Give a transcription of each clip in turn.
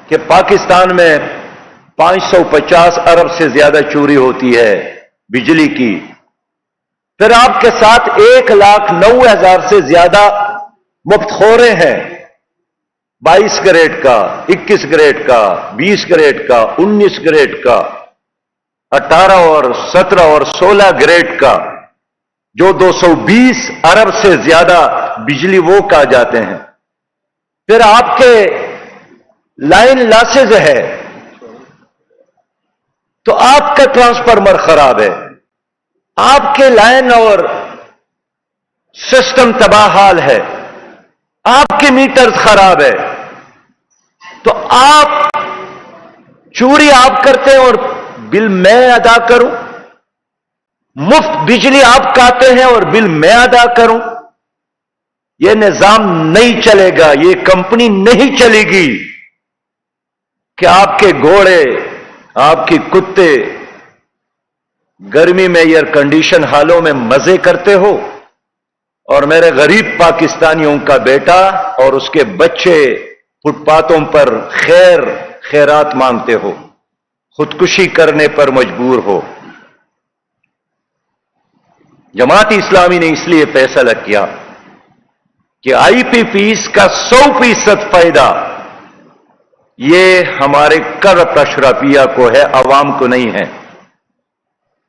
کہ پاکستان میں 550 ارب سے زیادہ چوری ہوتی ہے بجلی کی، پھر آپ کے ساتھ 1,09,000 سے زیادہ مفت خورے ہیں، 22 کریٹ کا، 21 کریٹ کا، 20 کریٹ کا، 19 کریٹ کا، 18 اور 17 اور 16 گریڈ کا، جو 220 ارب سے زیادہ بجلی وہ کہا جاتے ہیں۔ پھر آپ کے لائن لاسز ہے تو آپ کا ٹرانسفارمر خراب ہے، آپ کے لائن اور سسٹم تباہ حال ہے، آپ کے میٹرز خراب ہے، تو آپ چوری آپ کرتے ہیں اور بل میں ادا کروں، مفت بجلی آپ کاتے ہیں اور بل میں ادا کروں، یہ نظام نہیں چلے گا، یہ کمپنی نہیں چلے گی کہ آپ کے گھوڑے، آپ کے کتے گرمی میں ایئر کنڈیشن حالوں میں مزے کرتے ہو اور میرے غریب پاکستانیوں کا بیٹا اور اس کے بچے فٹ پاتھوں پر خیرات مانگتے ہو، خودکشی کرنے پر مجبور ہو۔ جماعت اسلامی نے اس لیے فیصلہ کیا کہ آئی پی پیز کا 100% فائدہ یہ ہمارے کرت اشرافیہ کو ہے، عوام کو نہیں ہے۔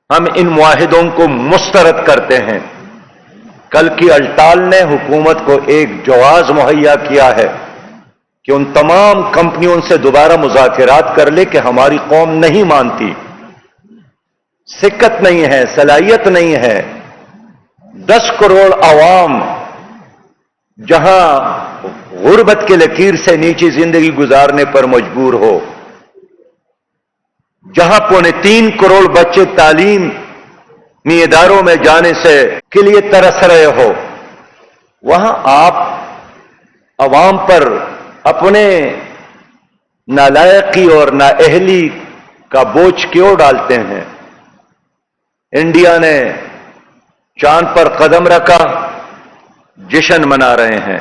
ہم ان معاہدوں کو مسترد کرتے ہیں۔ کل کی الٹال نے حکومت کو ایک جواز مہیا کیا ہے کہ ان تمام کمپنیوں سے دوبارہ مذاکرات کر لے کہ ہماری قوم نہیں مانتی، سکت نہیں ہے، صلاحیت نہیں ہے۔ 10 کروڑ عوام جہاں غربت کے لکیر سے نیچی زندگی گزارنے پر مجبور ہو، جہاں 3.25 کروڑ بچے تعلیمی اداروں میں جانے کے لیے ترس رہے ہو، وہاں آپ عوام پر اپنے نالائقی اور نااہلی کا بوجھ کیوں ڈالتے ہیں؟ انڈیا نے چاند پر قدم رکھا، جشن منا رہے ہیں،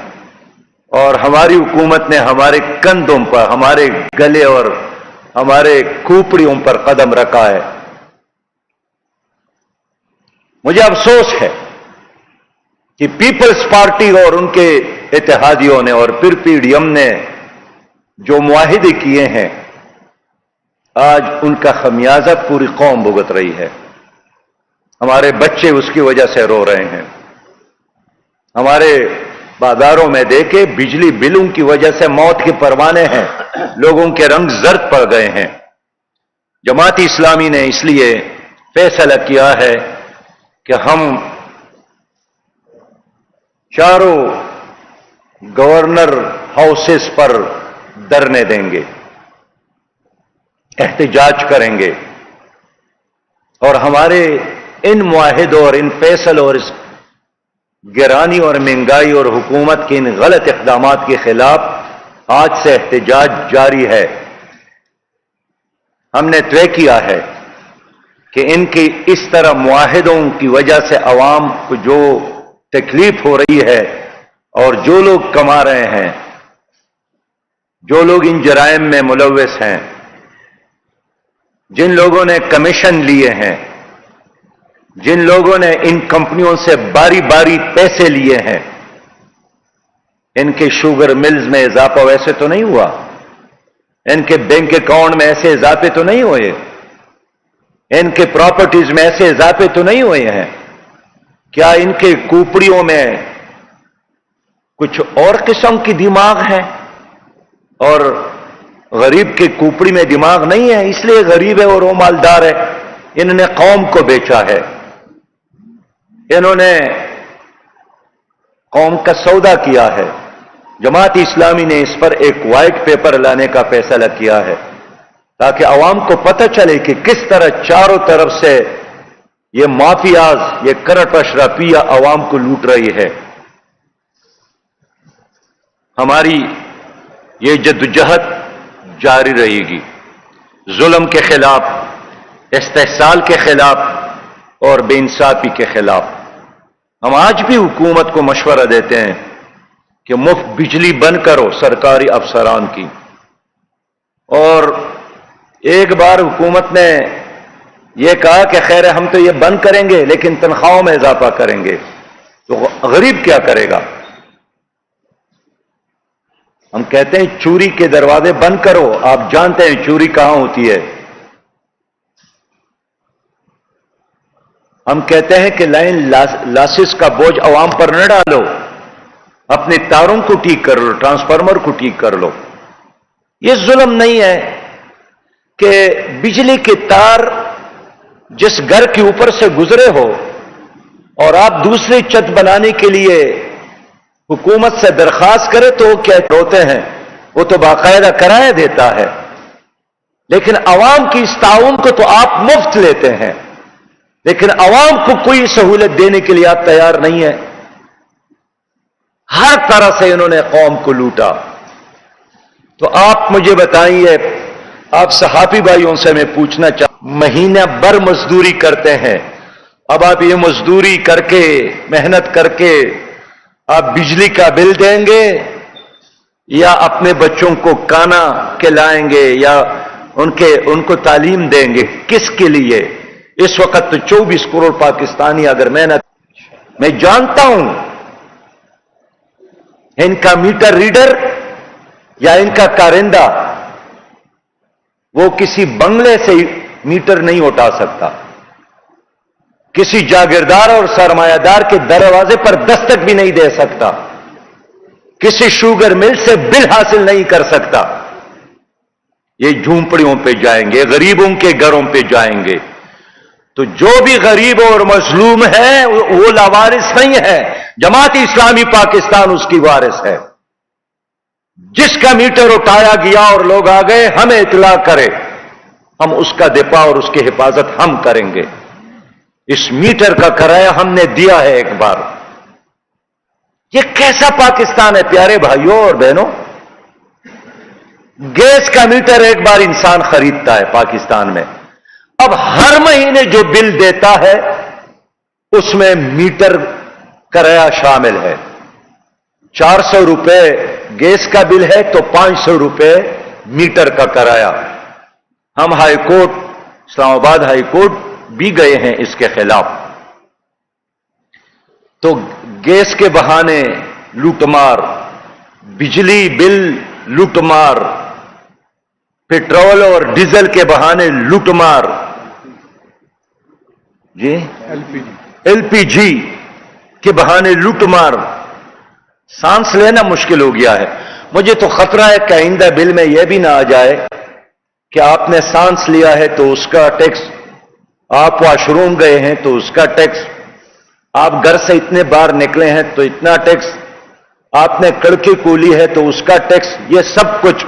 اور ہماری حکومت نے ہمارے کندھوں پر، ہمارے گلے اور ہمارے کھوپڑیوں پر قدم رکھا ہے۔ مجھے افسوس ہے کہ پیپلز پارٹی اور ان کے اتحادیوں نے اور پھر پی ڈی ایم نے جو معاہدے کیے ہیں، آج ان کا خمیازہ پوری قوم بھگت رہی ہے۔ ہمارے بچے اس کی وجہ سے رو رہے ہیں۔ ہمارے بازاروں میں دیکھے بجلی بلوں کی وجہ سے موت کے پروانے ہیں، لوگوں کے رنگ زرد پڑ گئے ہیں۔ جماعت اسلامی نے اس لیے فیصلہ کیا ہے کہ ہم چاروں گورنر ہاؤسز پر دھرنے دیں گے، احتجاج کریں گے، اور ہمارے ان معاہدوں اور ان فیصلوں اور اس گرانی اور مہنگائی اور حکومت کے ان غلط اقدامات کے خلاف آج سے احتجاج جاری ہے۔ ہم نے طے کیا ہے کہ ان کی اس طرح معاہدوں کی وجہ سے عوام کو جو تکلیف ہو رہی ہے اور جو لوگ کما رہے ہیں، جو لوگ ان جرائم میں ملوث ہیں، جن لوگوں نے کمیشن لیے ہیں، جن لوگوں نے ان کمپنیوں سے باری باری پیسے لیے ہیں، ان کے شوگر ملز میں اضافہ ویسے تو نہیں ہوا، ان کے بینک اکاؤنٹ میں ایسے اضافے تو نہیں ہوئے، ان کے پراپرٹیز میں ایسے اضافے تو نہیں ہوئے ہیں، کیا ان کے کوپڑیوں میں کچھ اور قسم کی دماغ ہے اور غریب کے کوپڑی میں دماغ نہیں ہے، اس لیے غریب ہے اور وہ مالدار ہے؟ انہوں نے قوم کو بیچا ہے، انہوں نے قوم کا سودا کیا ہے۔ جماعت اسلامی نے اس پر ایک وائٹ پیپر لانے کا فیصلہ کیا ہے تاکہ عوام کو پتہ چلے کہ کس طرح چاروں طرف سے یہ مافیاز، یہ کرٹ اشرافیہ عوام کو لوٹ رہی ہے۔ ہماری یہ جدوجہد جاری رہے گی، ظلم کے خلاف، استحصال کے خلاف اور بے انصافی کے خلاف۔ ہم آج بھی حکومت کو مشورہ دیتے ہیں کہ مفت بجلی بند کرو سرکاری افسران کی، اور ایک بار حکومت نے یہ کہا کہ خیر ہم تو یہ بند کریں گے لیکن تنخواہوں میں اضافہ کریں گے، تو غریب کیا کرے گا؟ ہم کہتے ہیں چوری کے دروازے بند کرو، آپ جانتے ہیں چوری کہاں ہوتی ہے۔ ہم کہتے ہیں کہ لائن لاسز کا بوجھ عوام پر نہ ڈالو، اپنے تاروں کو ٹھیک کر لو، ٹرانسفارمر کو ٹھیک کر لو۔ یہ ظلم نہیں ہے کہ بجلی کے تار جس گھر کے اوپر سے گزرے ہو اور آپ دوسری چھت بنانے کے لیے حکومت سے درخواست کرے تو وہ کیا ہوتے ہیں، وہ تو باقاعدہ کرایہ دیتا ہے، لیکن عوام کی اس تعاون کو تو آپ مفت لیتے ہیں، لیکن عوام کو کوئی سہولت دینے کے لیے آپ تیار نہیں ہیں۔ ہر طرح سے انہوں نے قوم کو لوٹا۔ تو آپ مجھے بتائیے، آپ صحافی بھائیوں سے میں پوچھنا چاہتا ہوں، مہینہ بھر مزدوری کرتے ہیں، اب آپ یہ مزدوری کر کے محنت کر کے آپ بجلی کا بل دیں گے یا اپنے بچوں کو کھانا کھلائیں گے یا ان کو تعلیم دیں گے؟ کس کے لیے؟ اس وقت تو 24 کروڑ پاکستانی اگر محنت، میں جانتا ہوں ان کا میٹر ریڈر یا ان کا کارندہ وہ کسی بنگلے سے میٹر نہیں اٹھا سکتا، کسی جاگیردار اور سرمایہ دار کے دروازے پر دستک بھی نہیں دے سکتا، کسی شوگر مل سے بل حاصل نہیں کر سکتا۔ یہ جھونپڑیوں پہ جائیں گے، غریبوں کے گھروں پہ جائیں گے، تو جو بھی غریب اور مظلوم ہے وہ لاوارث نہیں ہے، جماعت اسلامی پاکستان اس کی وارث ہے۔ جس کا میٹر اٹھایا گیا اور لوگ آ گئے، ہمیں اطلاع کرے، ہم اس کا دفاع اور اس کی حفاظت ہم کریں گے۔ اس میٹر کا کرایہ ہم نے دیا ہے ایک بار۔ یہ کیسا پاکستان ہے پیارے بھائیوں اور بہنوں؟ گیس کا میٹر ایک بار انسان خریدتا ہے پاکستان میں، اب ہر مہینے جو بل دیتا ہے اس میں میٹر کرایہ شامل ہے۔ 400 روپے گیس کا بل ہے تو 500 روپے میٹر کا کرایہ۔ ہم ہائی کورٹ، اسلام آباد ہائی کورٹ بھی گئے ہیں اس کے خلاف۔ تو گیس کے بہانے لوٹ مار، بجلی بل لوٹ مار، پیٹرول اور ڈیزل کے بہانے لوٹ مار، جی ایل پی جی کے بہانے لوٹ مار، سانس لینا مشکل ہو گیا ہے۔ مجھے تو خطرہ ہے کہ آئندہ بل میں یہ بھی نہ آ جائے کہ آپ نے سانس لیا ہے تو اس کا ٹیکس، آپ واش روم گئے ہیں تو اس کا ٹیکس، آپ گھر سے اتنے بار نکلے ہیں تو اتنا ٹیکس، آپ نے کڑکی کو لی ہے تو اس کا ٹیکس۔ یہ سب کچھ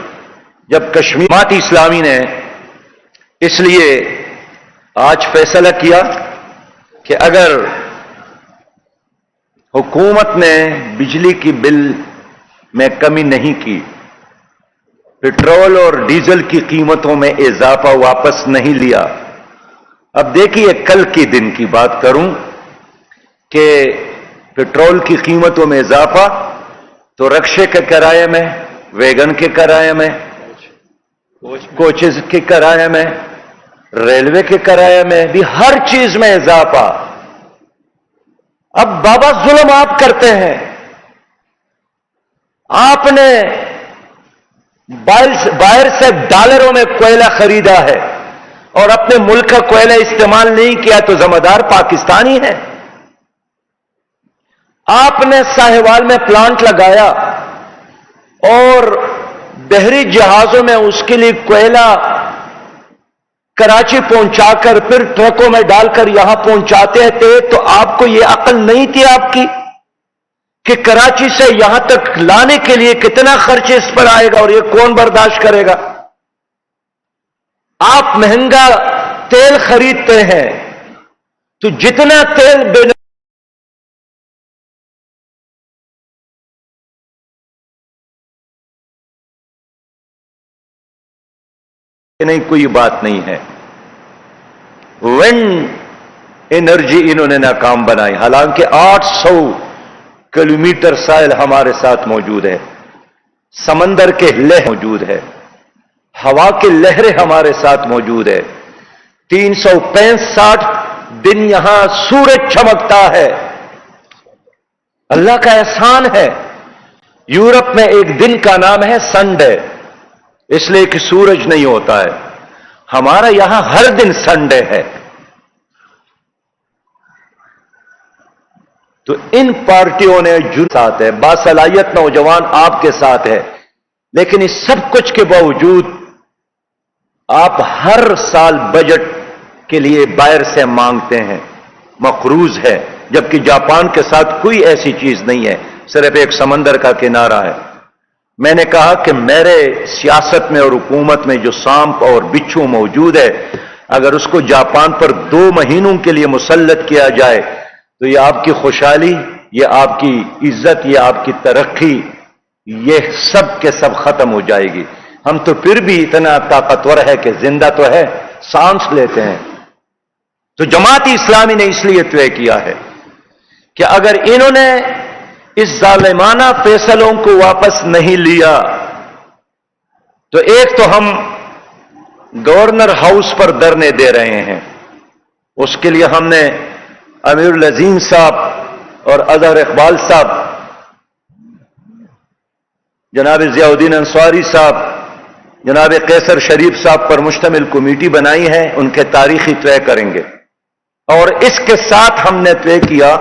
جب کشمیر جماعت اسلامی نے اس لیے آج فیصلہ کیا کہ اگر حکومت نے بجلی کی بل میں کمی نہیں کی، پیٹرول اور ڈیزل کی قیمتوں میں اضافہ واپس نہیں لیا، اب دیکھیے کل کے دن کی بات کروں کہ پیٹرول کی قیمتوں میں اضافہ تو رکشے کے کرایے میں، ویگن کے کرایے میں، کوچز کے کرایے میں، ریلوے کے کرایے میں بھی، ہر چیز میں اضافہ۔ اب بابا ظلم آپ کرتے ہیں، آپ نے باہر سے ڈالروں میں کوئلہ خریدا ہے اور اپنے ملک کا کوئلہ استعمال نہیں کیا تو ذمہ دار پاکستانی ہے۔ آپ نے ساہیوال میں پلانٹ لگایا اور بحری جہازوں میں اس کے لیے کوئلہ کراچی پہنچا کر پھر ٹرکوں میں ڈال کر یہاں پہنچاتے تھے، تو آپ کو یہ عقل نہیں تھی آپ کی کہ کراچی سے یہاں تک لانے کے لیے کتنا خرچ اس پر آئے گا اور یہ کون برداشت کرے گا؟ آپ مہنگا تیل خریدتے ہیں تو جتنا تیل نہیں، کوئی بات نہیں ہے۔ ونڈ انرجی انہوں نے ناکام بنائی، حالانکہ 800 کلومیٹر ساحل ہمارے ساتھ موجود ہے، سمندر کے لہ موجود ہے، हवा की लहरें हमारे साथ मौजूद है। 365 दिन यहां सूरज चमकता है। अल्लाह का एहसान है। यूरोप में एक दिन का नाम है संडे, इसलिए कि सूरज नहीं होता है। हमारा यहां हर दिन संडे है। तो इन पार्टियों ने जुर्म साथ है, बासलाहियत नौजवान आपके साथ है, लेकिन इस सब कुछ के बावजूद आप हर साल बजट के लिए बाहर से मांगते हैं, मकरूज है, जबकि जापान के साथ कोई ऐसी चीज नहीं है, सिर्फ एक समंदर का किनारा है। मैंने कहा कि मेरे सियासत में और हुकूमत में जो सांप और बिच्छू मौजूद है, अगर उसको जापान पर 2 महीनों के लिए मुसल्लत किया जाए तो ये आपकी खुशहाली, ये आपकी इज्जत, ये आपकी तरक्की, ये सब के सब खत्म हो जाएगी। हम तो फिर भी इतना ताकतवर है कि जिंदा तो है, सांस लेते हैं। तो जमात इस्लामी ने इसलिए तय किया है कि अगर इन्होंने इस जालिमाना फैसलों को वापस नहीं लिया तो एक तो हम गवर्नर हाउस पर धरने दे रहे हैं। उसके लिए हमने अमीरुल अजीम साहब और अजहर इकबाल साहब, जनाब जियाउद्दीन अंसारी साहब, जनाब कैसर शरीफ साहब पर मुश्तमिल कमेटी बनाई है, उनके तारीखी तय करेंगे। और इसके साथ हमने तय किया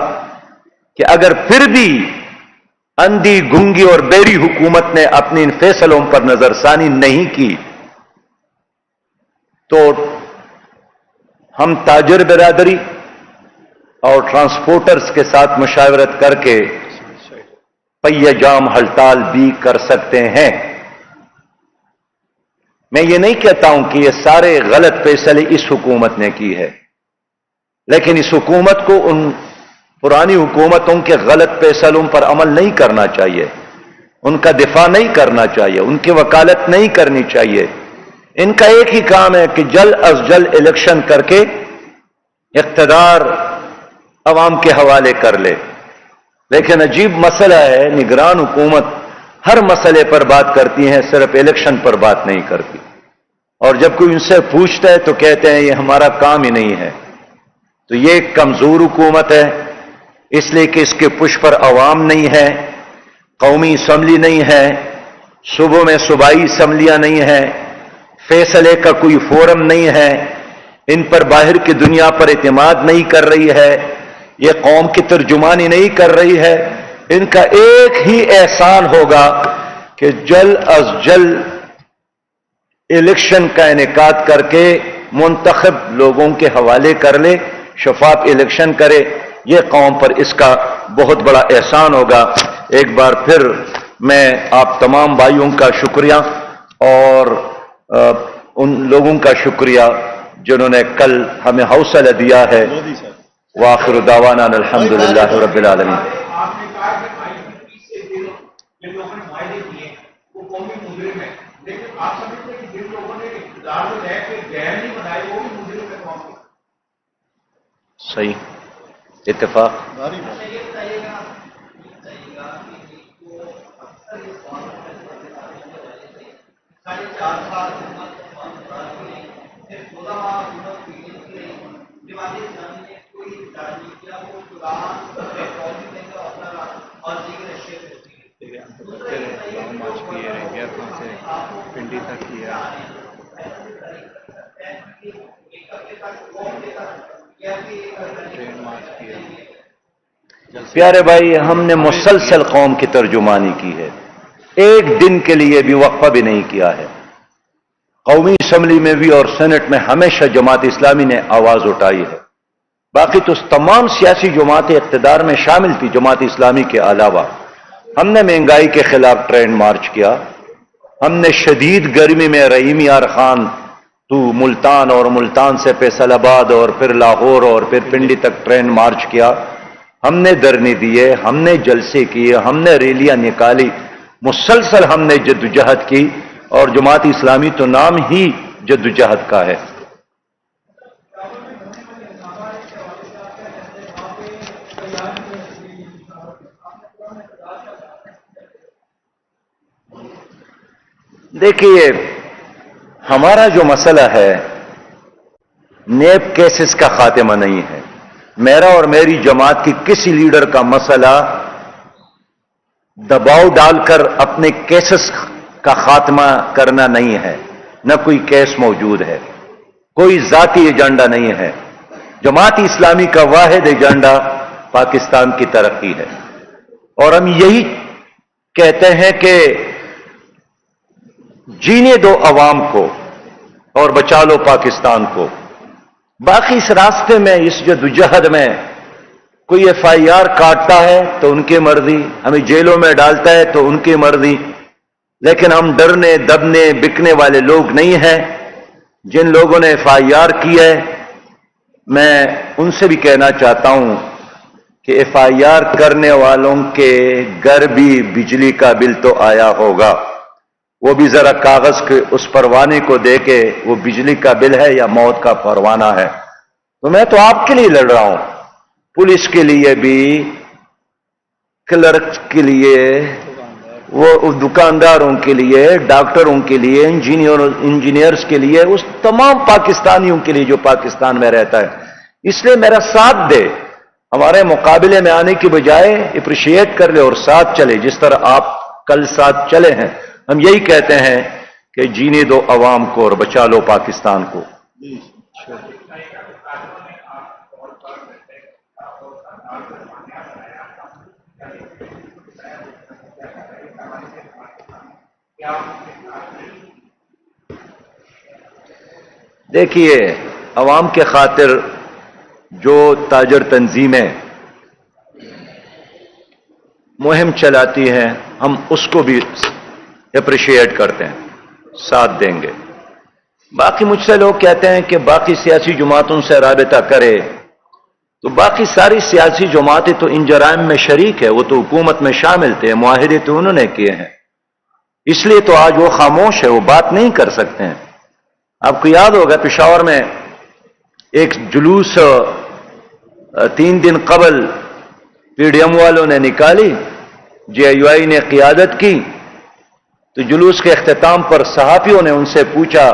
कि अगर फिर भी अंधी, गूंगी और बेरी हुकूमत ने अपने इन फैसलों पर नजरसानी नहीं की तो हम ताजर बिरादरी और ट्रांसपोर्टर्स के साथ मुशावरत करके पहिया जाम हड़ताल भी कर सकते हैं। मैं ये नहीं कहता हूं कि ये सारे गलत फैसले इस हुकूमत ने की है, लेकिन इस हुकूमत को उन पुरानी हुकूमतों के गलत फैसलों पर अमल नहीं करना चाहिए, उनका दिफा नहीं करना चाहिए, उनकी वकालत नहीं करनी चाहिए। इनका एक ही काम है कि जल्द अज जल्द इलेक्शन करके इख्तिदार अवाम के हवाले कर ले। लेकिन अजीब मसला है, निगरान हुकूमत हर मसले पर बात करती है, सिर्फ इलेक्शन पर बात नहीं करती। और जब कोई उनसे पूछता है तो कहते हैं ये हमारा काम ही नहीं है। तो ये एक कमजोर हुकूमत है, इसलिए कि इसके पुश पर अवाम नहीं है, कौमी असम्बली नहीं है, सूबों में सूबाई असम्बलियां नहीं है, फैसले का कोई फोरम नहीं है, इन पर बाहर की दुनिया पर एतमाद नहीं कर रही है, ये कौम की तर्जुमानी नहीं कर रही है। इनका एक ही एहसान होगा कि जल्द अज जल्द इलेक्शन का इनेकाद करके मुंतखब लोगों के हवाले कर ले, शफाफ इलेक्शन करे। ये कौम पर इसका बहुत बड़ा एहसान होगा। एक बार फिर मैं आप तमाम भाइयों का शुक्रिया और उन लोगों का शुक्रिया जिन्होंने कल हमें हौसला दिया है। वाखिर दावाना अल्हम्दुलिल्लाह रब्बिल आलमीन। आपने कहा कि आईपीपी से जिन लोगों ने मायने किए वो कौमी मुजरिम है, लेकिन आप समझते हैं कि जिन लोगों ने इक़्तिदार में रह के गैर नहीं बनाए वो भी मुजरिम है कौम के? सही इत्तेफाक। पिंडी तक किया, ट्रेन मार्च किया। प्यारे भाई, हमने मुसलसल कौम की तर्जुमानी की है, एक दिन के लिए भी वक्फा भी नहीं किया है। कौमी असम्बली में भी और सेनेट में हमेशा जमात इस्लामी ने आवाज उठाई है। बाकी तो तमाम सियासी जमातें इक़्तिदार में शामिल थी जमात इस्लामी के अलावा। हमने महंगाई के खिलाफ ट्रेन मार्च किया, हमने शदीद गर्मी में रहीम यार खान टू मुल्तान और मुल्तान से फैसलाबाद और फिर लाहौर और फिर पिंडी तक ट्रेन मार्च किया। हमने धरने दिए, हमने जलसे किए, हमने रैलियां निकाली, मुसलसल हमने जद्दोजहद की। और जमात इस्लामी तो नाम ही जद्दोजहद का है। देखिए, हमारा जो मसला है नेब केसेस का खात्मा नहीं है। मेरा और मेरी जमात की किसी लीडर का मसला दबाव डालकर अपने केसेस का खात्मा करना नहीं है, न कोई केस मौजूद है, कोई जाती एजेंडा नहीं है। जमात इस्लामी का वाहिद एजेंडा पाकिस्तान की तरक्की है और हम यही कहते हैं कि जीने दो अवाम को और बचा लो पाकिस्तान को। बाकी इस रास्ते में, इस जद्दोजहद में कोई FIR काटता है तो उनकी मर्जी, हमें जेलों में डालता है तो उनकी मर्जी, लेकिन हम डरने दबने बिकने वाले लोग नहीं हैं। जिन लोगों ने FIR की है, मैं उनसे भी कहना चाहता हूं कि FIR करने वालों के घर भी बिजली का बिल तो आया होगा, वो भी जरा कागज के उस परवाने को दे के वो बिजली का बिल है या मौत का परवाना है। तो मैं तो आपके लिए लड़ रहा हूं, पुलिस के लिए भी, क्लर्क के लिए, वो दुकानदारों के लिए, डॉक्टरों के लिए, इंजीनियर्स के लिए, उस तमाम पाकिस्तानियों के लिए जो पाकिस्तान में रहता है। इसलिए मेरा साथ दे, हमारे मुकाबले में आने की बजाय अप्रिशिएट कर ले और साथ चले, जिस तरह आप कल साथ चले हैं। हम यही कहते हैं कि जीने दो अवाम को और बचा लो पाकिस्तान को। देखिए, अवाम के खातिर जो ताजर तंजीमें मुहिम चलाती हैं, हम उसको भी अप्रिशिएट करते हैं, साथ देंगे। बाकी मुझसे लोग कहते हैं कि बाकी सियासी जमातों से राबिता करे, तो बाकी सारी सियासी जमातें तो इन जराइम में शरीक है, वो तो हुकूमत में शामिल थे, मुआहिदे तो उन्होंने किए हैं, इसलिए तो आज वो खामोश है, वो बात नहीं कर सकते हैं। आपको याद होगा पेशावर में एक जुलूस 3 दिन कबल PDM वालों ने निकाली, JUI ने क़ियादत की, तो जुलूस के इख्तिताम पर सहाफ़ियों ने उनसे पूछा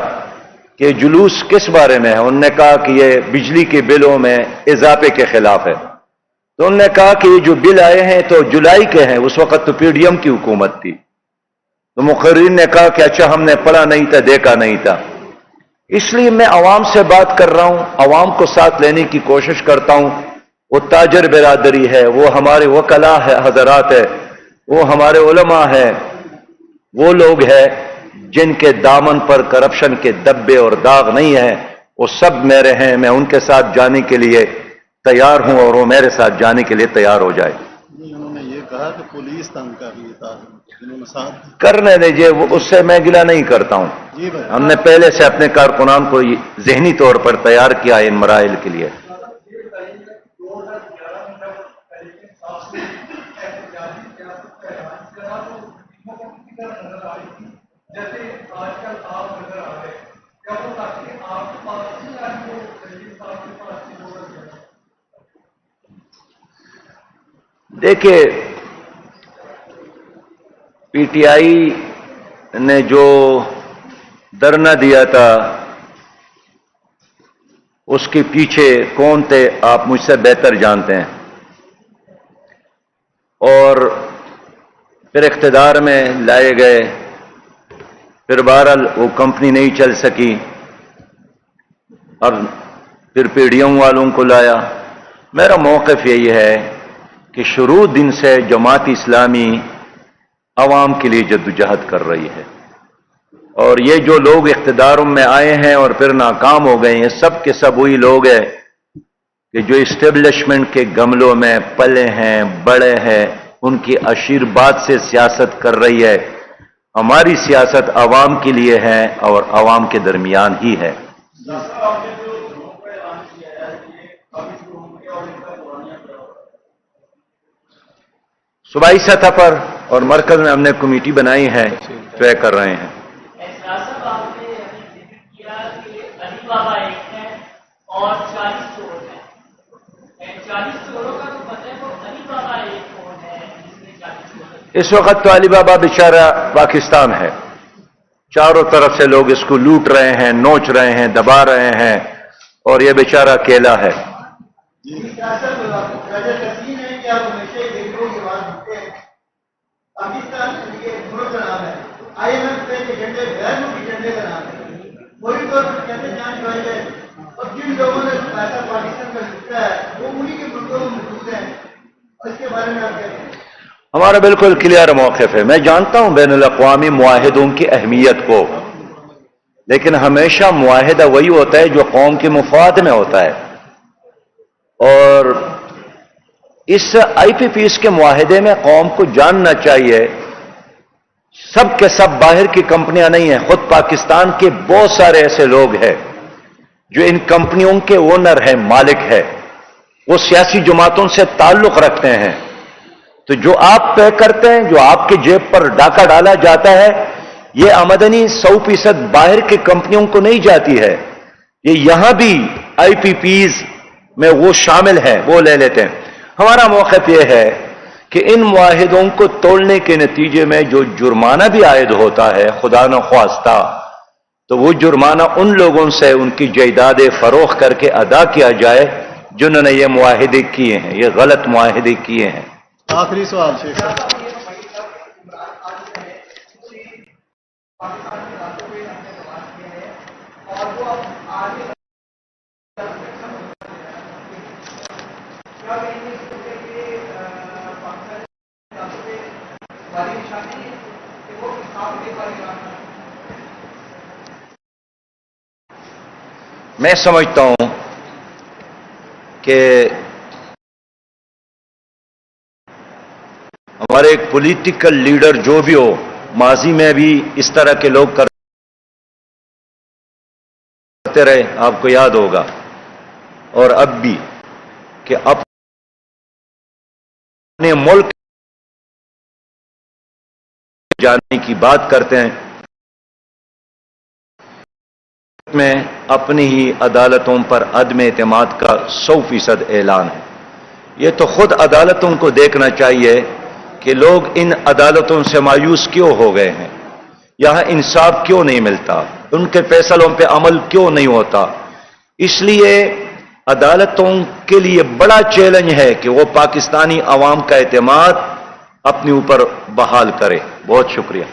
कि जुलूस किस बारे में है। उन्होंने कहा कि ये बिजली के बिलों में इजाफे के खिलाफ है। तो उन्होंने कहा कि ये जो बिल आए हैं तो जुलाई के हैं, उस वक्त तो PDM की हुकूमत थी। तो मुकर्रीन ने कहा कि अच्छा, हमने पढ़ा नहीं था, देखा नहीं था। इसलिए मैं अवाम से बात कर रहा हूं, अवाम को साथ लेने की कोशिश करता हूं। वो ताजर बिरादरी है, वो हमारे वकला है, हजरात है, वो हमारे उलमा है, वो लोग हैं जिनके दामन पर करप्शन के धब्बे और दाग नहीं है, वो सब मेरे हैं। मैं उनके साथ जाने के लिए तैयार हूं और वो मेरे साथ जाने के लिए तैयार हो जाए। उन्होंने ये कहा कि पुलिस तंग कर रही था, जिन्होंने साथ करने दीजिए, वो उससे मैं गिला नहीं करता हूं। जी भाई, हमने पहले से अपने कारकुनान को जहनी तौर पर तैयार किया इन मराइल के लिए। देखिए, PTI ने जो धरना दिया था उसके पीछे कौन थे आप मुझसे बेहतर जानते हैं। और फिर इख्तिदार में लाए गए, फिर बहरहाल वो कंपनी नहीं चल सकी और फिर PDM वालों को लाया। मेरा मौक़िफ़ यही है कि शुरू दिन से जमात इस्लामी अवाम के लिए जद्दोजहद कर रही है, और ये जो लोग इख्तिदारों में आए हैं और फिर नाकाम हो गए हैं, सब के सब वही लोग हैं कि जो इस्टेब्लिशमेंट के गमलों में पले हैं, बड़े हैं, उनकी आशीर्वाद से सियासत कर रही है। हमारी सियासत अवाम के लिए है और अवाम के दरमियान ही है। सूबाई सतह पर और मरकज में हमने कमेटी बनाई है, तय कर रहे हैं। बाबा एक है और 40 चोर हैं। 40 चोरों का तो पता है, वो अली बाबा एक कौन है जिसने 40 चोर। इस वक्त तो अली बाबा बेचारा पाकिस्तान है, चारों तरफ से लोग इसको लूट रहे हैं, नोच रहे हैं, दबा रहे हैं, और ये बेचारा अकेला है। पाकिस्तान ये मुल्क का नाम है, IMF के एजेंडे गैर मुल्की एजेंडे का नाम है, कोई तो कैसे जांच कराई जाए, और जिन लोगों ने पैसा पाकिस्तान का लूटा है वो उन्हीं के मुल्कों में मौजूद हैं, और इसके बारे में आप क्या कहें? हमारा बिल्कुल क्लियर मौक़िफ़ है। मैं जानता हूं बैनुल अक़वामी मुआहिदों की अहमियत को, लेकिन हमेशा मुआहिदा वही होता है जो कौम के मुफाद में होता है, और इस IPPs के मुआहिदे में कौम को जानना चाहिए सब के सब बाहर की कंपनियां नहीं हैं, खुद पाकिस्तान के बहुत सारे ऐसे लोग हैं जो इन कंपनियों के ओनर हैं, मालिक है, वो सियासी जमातों से ताल्लुक रखते हैं। तो जो आप पे करते हैं, जो आपके जेब पर डाका डाला जाता है, ये आमदनी 100% बाहर की कंपनियों को नहीं जाती है, ये यहां भी IPPs में वो शामिल हैं, वो ले लेते हैं। हमारा मौक़िफ़ यह है कि इन मुआहिदों को तोड़ने के नतीजे में जो जुर्माना भी आयद होता है, खुदा न ख्वास्ता, तो वो जुर्माना उन लोगों से उनकी जायदादें फरोख्त करके अदा किया जाए जिन्होंने ये मुआहिदे किए हैं, ये गलत मुआहिदे किए हैं। आखिरी सवाल शेख साहब। मैं समझता हूं कि हमारे एक पॉलिटिकल लीडर जो भी हो, माजी में भी इस तरह के लोग करते रहे, आपको याद होगा, और अब भी, कि अपने मुल्क जाने की बात करते हैं, में अपनी ही अदालतों पर अदम एतमाद का 100% ऐलान है। यह तो खुद अदालतों को देखना चाहिए कि लोग इन अदालतों से मायूस क्यों हो गए हैं, यहां इंसाफ क्यों नहीं मिलता, उनके फैसलों पे अमल क्यों नहीं होता। इसलिए अदालतों के लिए बड़ा चैलेंज है कि वो पाकिस्तानी अवाम का एतमाद अपने ऊपर बहाल करे। बहुत शुक्रिया।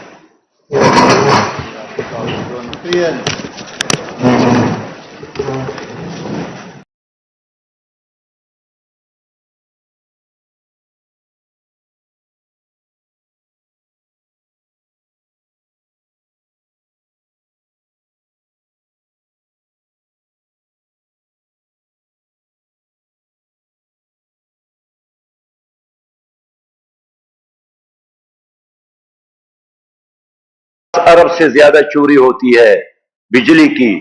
अरब से ज्यादा चोरी होती है बिजली की,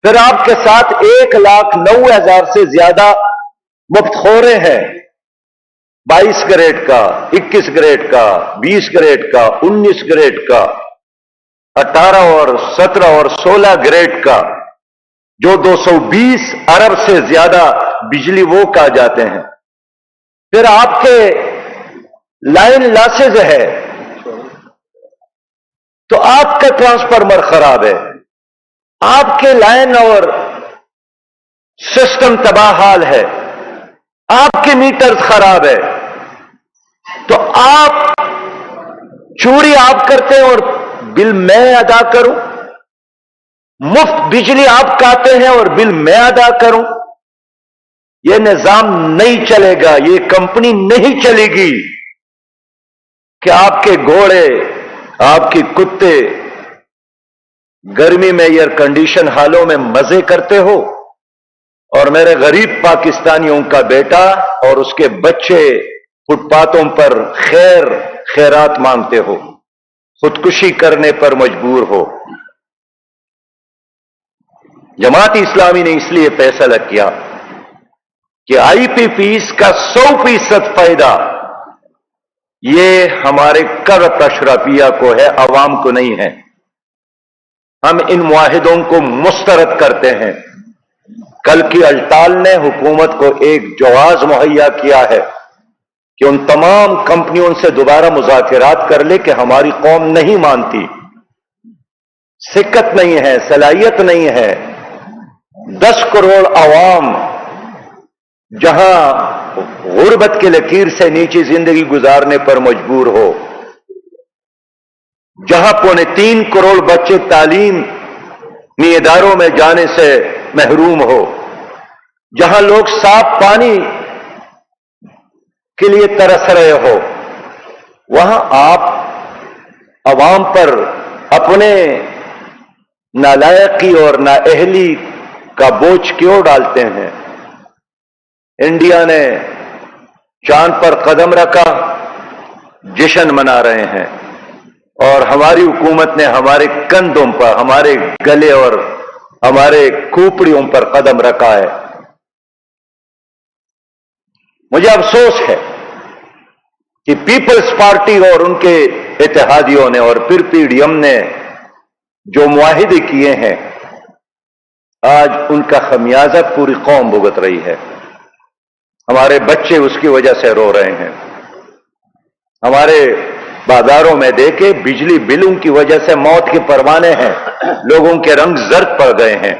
फिर आपके साथ 1,09,000 से ज्यादा मुफ्तखोरे हैं, 22 कैरेट का, 21 कैरेट का, 20 कैरेट का, 19 कैरेट का, 18 और 17 और 16 कैरेट का, जो 220 अरब से ज्यादा बिजली वो कहा जाते हैं। फिर आपके लाइन लॉसेज है, तो आपका ट्रांसफार्मर खराब है, आपके लाइन और सिस्टम तबाहाल है, आपके मीटर खराब है, तो आप चोरी आप करते हैं और बिल मैं अदा करूं, मुफ्त बिजली आप काटते हैं और बिल मैं अदा करूं। यह निजाम नहीं चलेगा, यह कंपनी नहीं चलेगी कि आपके घोड़े, आपके कुत्ते गर्मी में एयर कंडीशन हालों में मजे करते हो और मेरे गरीब पाकिस्तानियों का बेटा और उसके बच्चे फुटपाथों पर खैरात मांगते हो, खुदकुशी करने पर मजबूर हो। जमात इस्लामी ने इसलिए फैसला किया कि IPPs का 100% फायदा ये हमारे करप्ट अशराफिया को है, अवाम को नहीं है। हम इन मुआहिदों को मुस्तरद करते हैं। कल की अल्टाल ने हुकूमत को एक जवाज मुहैया किया है कि उन तमाम कंपनियों से दोबारा मुज़ाकरात कर ले कि हमारी कौम नहीं मानती, सिक्कत नहीं है, सलाहियत नहीं है। 10 करोड़ आवाम जहां गुर्बत की लकीर से नीचे जिंदगी गुजारने पर मजबूर हो, जहां 3.25 करोड़ बच्चे तालीमी इदारों में जाने से महरूम हो, जहां लोग साफ पानी के लिए तरस रहे हो, वहां आप अवाम पर अपने नालायकी और नाअहली का बोझ क्यों डालते हैं? इंडिया ने चांद पर कदम रखा, जश्न मना रहे हैं, और हमारी हुकूमत ने हमारे कंधों पर, हमारे गले और हमारे खोपड़ियों पर कदम रखा है। मुझे अफसोस है कि पीपल्स पार्टी और उनके इत्तेहादियों ने और फिर पीडीएम ने जो मुआहिदे किए हैं, आज उनका खमियाजा पूरी कौम भुगत रही है। हमारे बच्चे उसकी वजह से रो रहे हैं। हमारे बाजारों में देखे बिजली बिलों की वजह से मौत के परवाने हैं, लोगों के रंग जर्द पड़ गए हैं।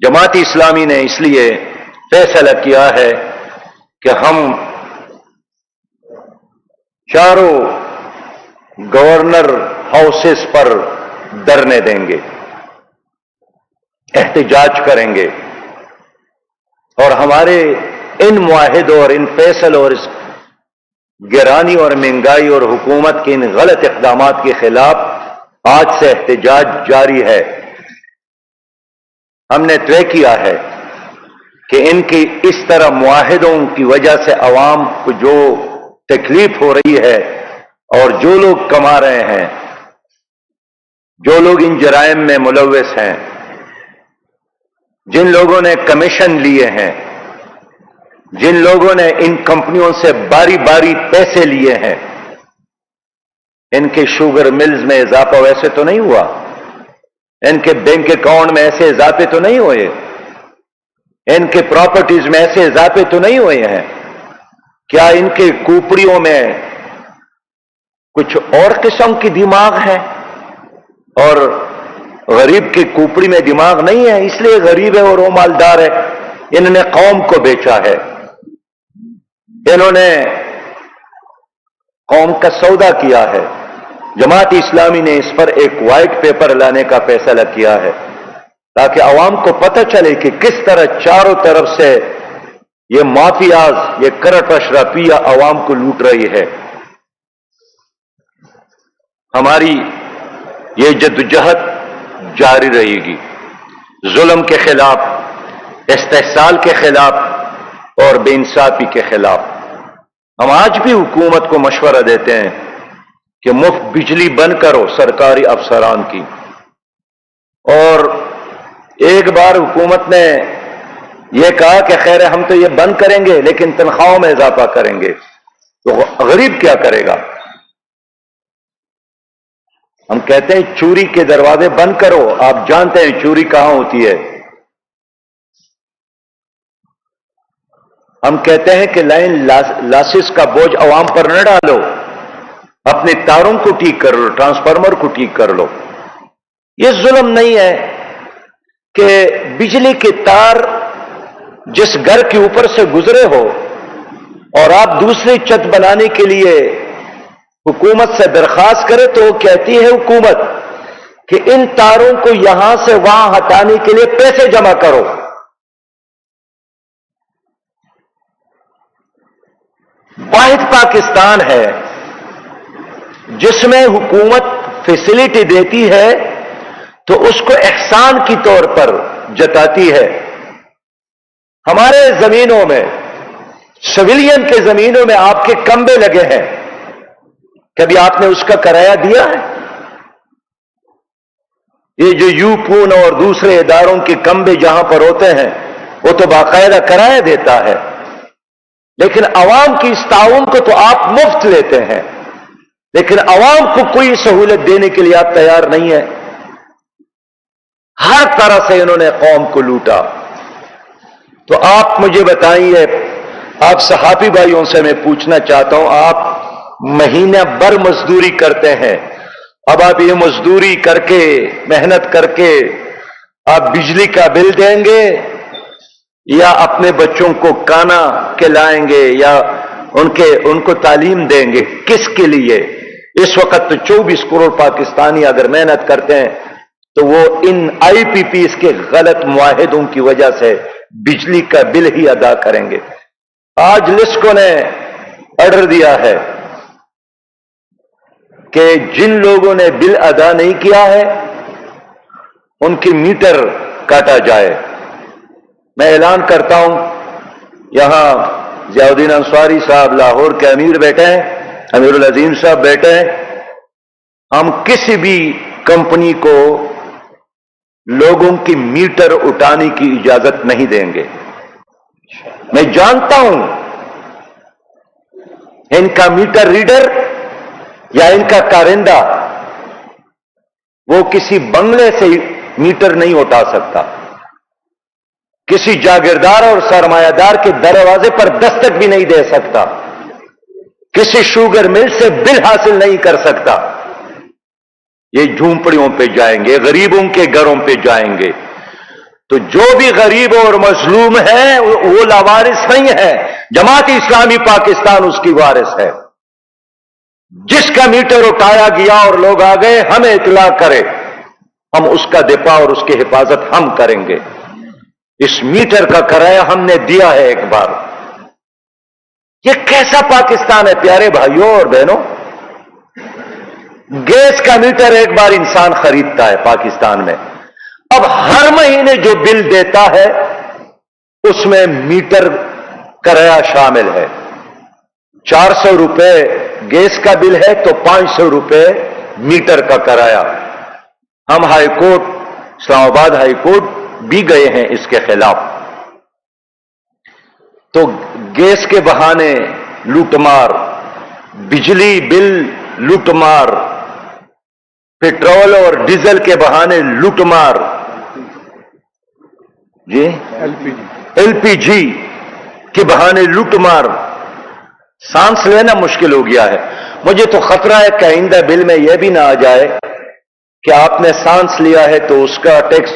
जमात इस्लामी ने इसलिए फैसला किया है कि हम चारों गवर्नर हाउसेस पर धरने देंगे, एहतजाज करेंगे, और हमारे इन मुआहिदों और इन फैसलों और इस गिरानी और महंगाई और हुकूमत के इन गलत इक़दामात के खिलाफ आज से एहतजाज जारी है। हमने तय किया है कि इनकी इस तरह मुआहिदों की वजह से अवाम को जो तकलीफ हो रही है और जो लोग कमा रहे हैं, जो लोग इन जराइम में मुलव्वस हैं, जिन लोगों ने कमीशन लिए हैं, जिन लोगों ने इन कंपनियों से बारी बारी पैसे लिए हैं, इनके शुगर मिल्स में इजाफा वैसे तो नहीं हुआ, इनके बैंक अकाउंट में ऐसे इजाफे तो नहीं हुए, इनके प्रॉपर्टीज में ऐसे इजाफे तो नहीं हुए हैं। क्या इनके कूपड़ियों में कुछ और किस्म की दिमाग है और गरीब की कूपड़ी में दिमाग नहीं है, इसलिए गरीब है और वो मालदार है? इन्होंने कौम को बेचा है, इन्होंने कौम का सौदा किया है। जमात इस्लामी ने इस पर एक वाइट पेपर लाने का फैसला किया है ताकि अवाम को पता चले कि किस तरह चारों तरफ से ये माफियाज, ये करट अशराफिया अवाम को लूट रही है। हमारी ये जद्दोजहद जारी रहेगी, जुल्म के खिलाफ, इस्तेहसाल के खिलाफ और बेइंसाफी के खिलाफ। हम आज भी हुकूमत को मशवरा देते हैं कि मुफ्त बिजली बंद करो सरकारी अफसरान की, और एक बार हुकूमत ने यह कहा कि खैर हम तो ये बंद करेंगे लेकिन तनख्वाहों में इजाफा करेंगे, तो गरीब क्या करेगा? हम कहते हैं चोरी के दरवाजे बंद करो, आप जानते हैं चोरी कहां होती है। हम कहते हैं कि लाइन लासिस का बोझ अवाम पर न डालो, अपने तारों को ठीक कर लो, ट्रांसफार्मर को ठीक कर लो। यह जुल्म नहीं है कि बिजली के तार जिस घर के ऊपर से गुजरे हो और आप दूसरी छत बनाने के लिए हुकूमत से दरखास्त करे, तो वो कहती है हुकूमत कि इन तारों को यहां से वहां हटाने के लिए पैसे जमा करो। वाहिद पाकिस्तान है जिसमें हुकूमत फैसिलिटी देती है तो उसको एहसान की तौर पर जताती है। हमारे जमीनों में, सिविलियन के जमीनों में आपके कम्बे लगे हैं, कभी आपने उसका किराया दिया है? ये जो यूपून और दूसरे इदारों के कम्बे जहां पर होते हैं वो तो बाकायदा किराया देता है, लेकिन अवाम की इस ताउन को तो आप मुफ्त लेते हैं, लेकिन अवाम को कोई सहूलत देने के लिए आप तैयार नहीं है। हर तरह से इन्होंने कौम को लूटा। तो आप मुझे बताइए, आप सहाफी भाइयों से मैं पूछना चाहता हूं, आप महीने भर मजदूरी करते हैं, अब आप ये मजदूरी करके, मेहनत करके आप बिजली का बिल देंगे या अपने बच्चों को खाना खिलाएंगे या उनको तालीम देंगे? किसके लिए? इस वक्त तो 24 करोड़ पाकिस्तानी अगर मेहनत करते हैं तो वो इन IPPs के गलत मुआहिदों की वजह से बिजली का बिल ही अदा करेंगे। आज लिस्को ने ऑर्डर दिया है कि जिन लोगों ने बिल अदा नहीं किया है उनकी मीटर काटा जाए। मैं ऐलान करता हूं, यहां ज़ियाउद्दीन अंसारी साहब लाहौर के अमीर बैठे हैं, अमीरुल अजीम साहब बैठे हैं। हम किसी भी कंपनी को लोगों की मीटर उठाने की इजाजत नहीं देंगे। मैं जानता हूं इनका मीटर रीडर या इनका कारिंदा वो किसी बंगले से मीटर नहीं उठा सकता, किसी जागीरदार और सरमायादार के दरवाजे पर दस्तक भी नहीं दे सकता, किसी शुगर मिल से बिल हासिल नहीं कर सकता। ये झूंपड़ियों पे जाएंगे, गरीबों के घरों पे जाएंगे। तो जो भी गरीब और मजलूम है वो लावारिस नहीं है, जमात इस्लामी पाकिस्तान उसकी वारिस है। जिसका मीटर उठाया गया और लोग आ गए, हमें इतला करे, हम उसका दिफा और उसकी हिफाजत हम करेंगे। इस मीटर का किराया हमने दिया है एक बार। ये कैसा पाकिस्तान है प्यारे भाइयों और बहनों? गैस का मीटर एक बार इंसान खरीदता है पाकिस्तान में, अब हर महीने जो बिल देता है उसमें मीटर किराया शामिल है। 400 रुपए गैस का बिल है तो 500 रुपए मीटर का किराया। हम हाईकोर्ट, इस्लामाबाद हाईकोर्ट भी गए हैं इसके खिलाफ। तो गैस के बहाने लूटमार, बिजली बिल लूटमार, पेट्रोल और डीजल के बहाने लूटमार, जी LPG के बहाने लूटमार, सांस लेना मुश्किल हो गया है। मुझे तो खतरा है कि आइंदा बिल में यह भी ना आ जाए कि आपने सांस लिया है तो उसका टैक्स,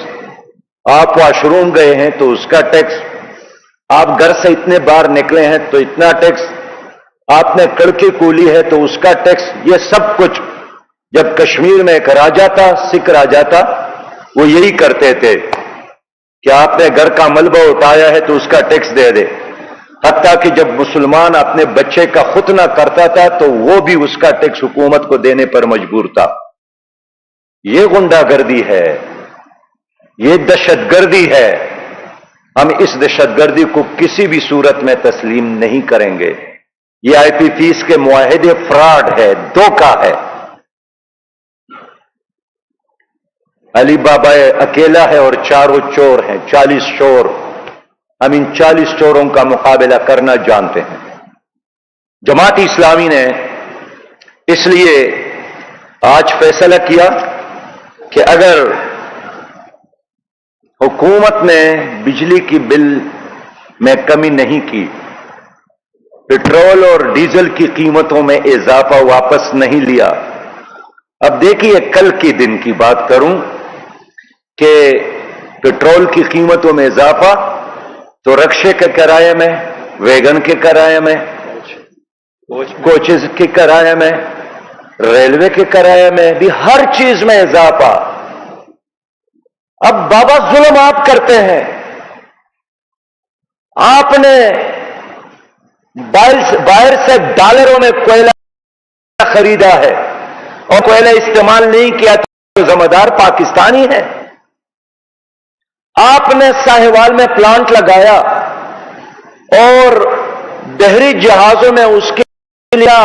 आप वॉशरूम गए हैं तो उसका टैक्स, आप घर से इतने बार निकले हैं तो इतना टैक्स, आपने कड़की कूली है तो उसका टैक्स। ये सब कुछ जब कश्मीर में एक राजा था, सिख राजा था, वो यही करते थे कि आपने घर का मलबा उठाया है तो उसका टैक्स दे दे। हत्ता कि जब मुसलमान अपने बच्चे का खुतना करता था तो वो भी उसका टैक्स हुकूमत को देने पर मजबूर था। ये गुंडागर्दी है, ये दहशतगर्दी है। हम इस दहशतगर्दी को किसी भी सूरत में तस्लीम नहीं करेंगे। ये IPPs के मुआहिदे फ्रॉड है, धोखा है। अली बाबा अकेला है और चारों चोर हैं, 40 चोर। हम इन 40 चोरों का मुकाबला करना जानते हैं। जमात इस्लामी ने इसलिए आज फैसला किया कि अगर हुकूमत ने बिजली की बिल में कमी नहीं की, पेट्रोल और डीजल की कीमतों में इजाफा वापस नहीं लिया। अब देखिए, कल के दिन की बात करूं कि पेट्रोल की कीमतों में इजाफा तो रिक्शे के किराए में, वैगन के किराए में, कोचेज के किराए में, रेलवे के किराए में भी, हर चीज में इजाफा। अब बाबा जुल्म आप करते हैं। आपने बाहर से डॉलरों में कोयला खरीदा है और कोयला इस्तेमाल नहीं किया तो जिम्मेदार पाकिस्तानी है। आपने साहिवाल में प्लांट लगाया और बहरी जहाजों में उसके लिए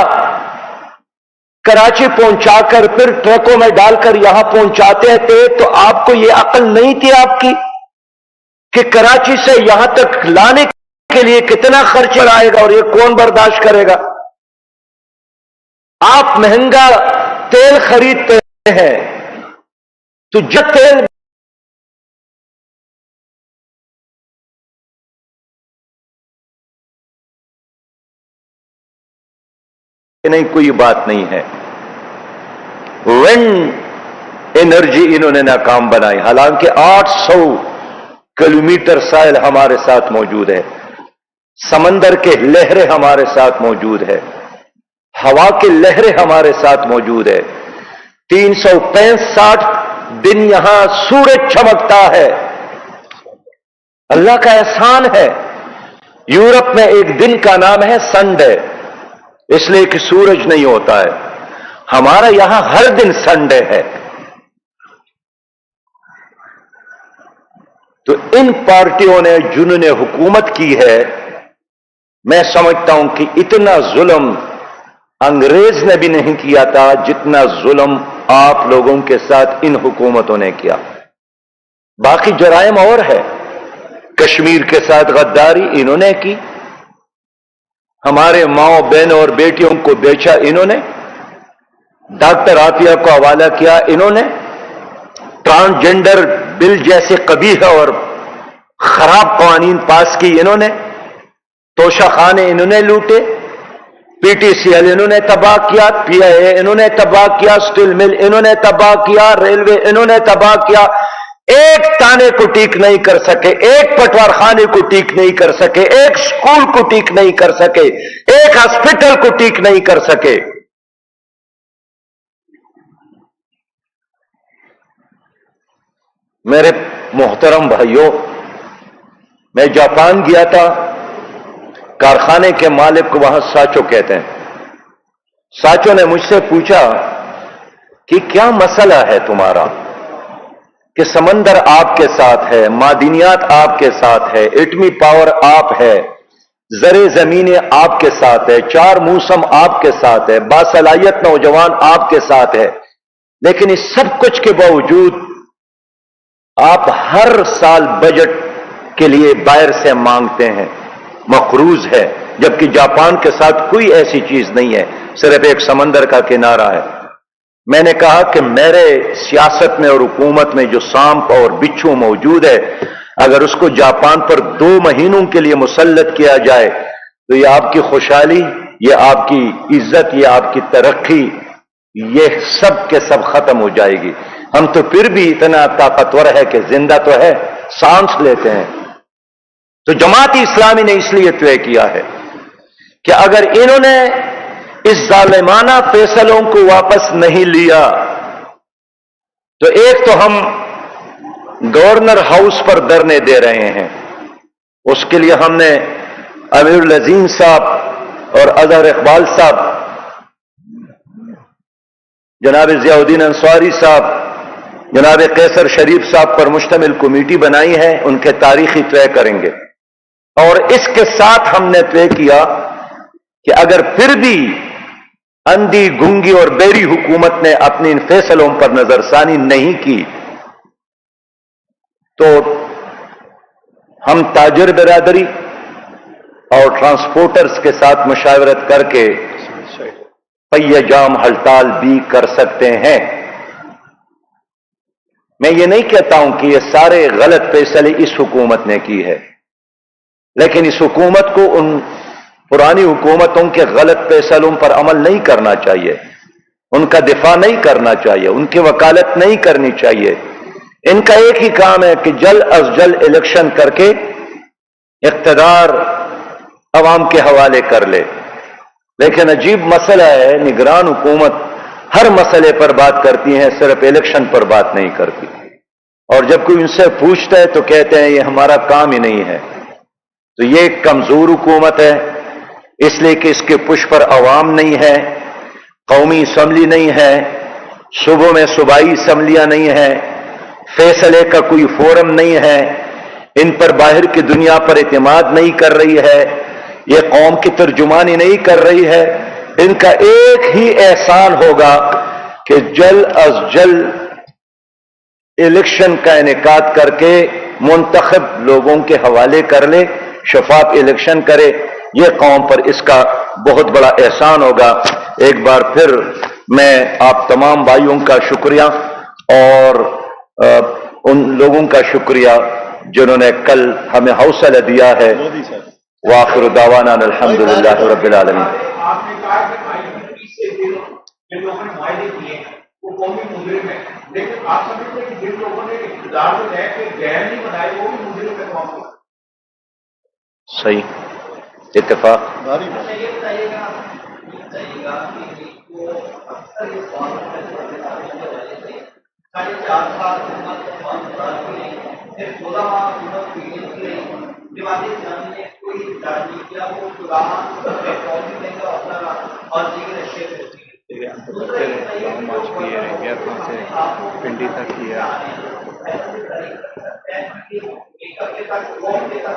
कराची पहुंचाकर फिर ट्रकों में डालकर यहां पहुंचाते थे, तो आपको यह अकल नहीं थी आपकी कि कराची से यहां तक लाने के लिए कितना खर्च आएगा और ये कौन बर्दाश्त करेगा? आप महंगा तेल खरीदते हैं तो जब तेल नहीं, कोई बात नहीं है। विंड एनर्जी इन्होंने नाकाम बनाई, हालांकि 800 किलोमीटर साइल हमारे साथ मौजूद है, समंदर के लहरें हमारे साथ मौजूद है, हवा की लहरें हमारे साथ मौजूद है। 365 दिन यहां सूरज चमकता है, अल्लाह का एहसान है। यूरोप में एक दिन का नाम है संडे, इसलिए कि सूरज नहीं होता है। हमारा यहां हर दिन संडे है। तो इन पार्टियों ने जिन्होंने हुकूमत की है, मैं समझता हूं कि इतना जुल्म अंग्रेज ने भी नहीं किया था जितना जुल्म आप लोगों के साथ इन हुकूमतों ने किया। बाकी जराइम और है, कश्मीर के साथ गद्दारी इन्होंने की, हमारे माओ बहनों और बेटियों को बेचा इन्होंने, डॉक्टर आतिया को हवाला किया इन्होंने, ट्रांसजेंडर बिल जैसे कबीह और खराब कानून पास की इन्होंने, तोशाखाने इन्होंने लूटे, पीटीसीएल इन्होंने तबाह किया, पीआईए इन्होंने तबाह किया, स्टील मिल इन्होंने तबाह किया, रेलवे इन्होंने तबाह किया। एक थाने को ठीक नहीं कर सके, एक पटवारखाने को ठीक नहीं कर सके, एक स्कूल को ठीक नहीं कर सके, एक हॉस्पिटल को ठीक नहीं कर सके। मेरे मोहतरम भाइयों, मैं जापान गया था, कारखाने के मालिक को वहां साचो कहते हैं। साचो ने मुझसे पूछा कि क्या मसला है तुम्हारा, कि समंदर आपके साथ है, मादिनियात आपके साथ है, एटमी पावर आप है, जरे जमीनें आपके साथ है, 4 मौसम आपके साथ है, बासलाहियत नौजवान आपके साथ है, लेकिन इस सब कुछ के बावजूद आप हर साल बजट के लिए बाहर से मांगते हैं, मकरूज है, जबकि जापान के साथ कोई ऐसी चीज नहीं है, सिर्फ एक समंदर का किनारा है। मैंने कहा कि मेरे सियासत में और हुकूमत में जो सांप और बिच्छू मौजूद है, अगर उसको जापान पर 2 महीनों के लिए मुसल्लत किया जाए तो ये आपकी खुशहाली, ये आपकी इज्जत, ये आपकी तरक्की, ये सब के सब खत्म हो जाएगी। हम तो फिर भी इतना ताकतवर है कि जिंदा तो है, सांस लेते हैं। तो जमात इस्लामी ने इसलिए तय किया है कि अगर इन्होंने इस जालिमाना फैसलों को वापस नहीं लिया तो एक तो हम गवर्नर हाउस पर धरने दे रहे हैं, उसके लिए हमने अमीरुल अजीम साहब और अजहर इकबाल साहब, जनाब जियाउद्दीन अंसारी साहब, जनाब कैसर शरीफ साहब पर मुश्तमिल कमेटी बनाई है, उनके तारीखी तय करेंगे। और इसके साथ हमने तय किया कि अगर फिर भी अंधी, गूंगी और बेरी हुकूमत ने अपने इन फैसलों पर नजरसानी नहीं की तो हम ताजर बिरादरी और ट्रांसपोर्टर्स के साथ मुशावरत करके पहिया जाम हड़ताल भी कर सकते हैं। मैं ये नहीं कहता हूं कि ये सारे गलत फैसले इस हुकूमत ने की है, लेकिन इस हुकूमत को उन पुरानी हुकूमतों के गलत फैसलों पर अमल नहीं करना चाहिए, उनका दिफा नहीं करना चाहिए, उनकी वकालत नहीं करनी चाहिए। इनका एक ही काम है कि जल्द अज जल्द इलेक्शन करके इख्तिदार अवाम के हवाले कर ले। लेकिन अजीब मसला है, निगरान हुकूमत हर मसले पर बात करती है, सिर्फ इलेक्शन पर बात नहीं करती। और जब कोई उनसे पूछता है तो कहते हैं ये हमारा काम ही नहीं है। तो ये एक कमजोर हुकूमत है, इसलिए कि इसके पुश पर अवाम नहीं है, कौमी असम्बली नहीं है, सूबों में सूबाई असम्बलियां नहीं है, फैसले का कोई फोरम नहीं है, इन पर बाहर की दुनिया पर एतमाद नहीं कर रही है, ये कौम की तर्जुमानी नहीं कर रही है। इनका एक ही एहसान होगा कि जल्द अज जल्द इलेक्शन का इनेकाद करके मुंतखब लोगों के हवाले कर ले, शफाफ इलेक्शन करे। ये कौम पर इसका बहुत बड़ा एहसान होगा। एक बार फिर मैं आप तमाम भाइयों का शुक्रिया और उन लोगों का शुक्रिया जिन्होंने कल हमें हौसला दिया है। वाखिर दावाना अल्हम्दुलिल्लाह रब्बिल आलमीन। आपने कहा कि IPP से जिन लोगों ने वायदे किए हैं वो कौमी मुजरिम है, लेकिन आप समझते हैं कि जिन लोगों ने इक़्तिदार में रह के गैर नहीं बनाए वो भी मुजरिम है कौम को। सही, इत्तेफाक। भारी अच्छा बात। ये बताइएगा कि को अक्सर इस कौन के वजह से 4.5 साल फिर 16 माह हुकूमत पीड़ित की रही दिवाली इस्लामी ने कोई इकरार नहीं किया, वो कुरान कौमी बैंक का अपना और दीगर अशिया पे होती है। दूसरा ये बताइए कि जो पिंडी तक किया एक हफ्ते तक कौन देता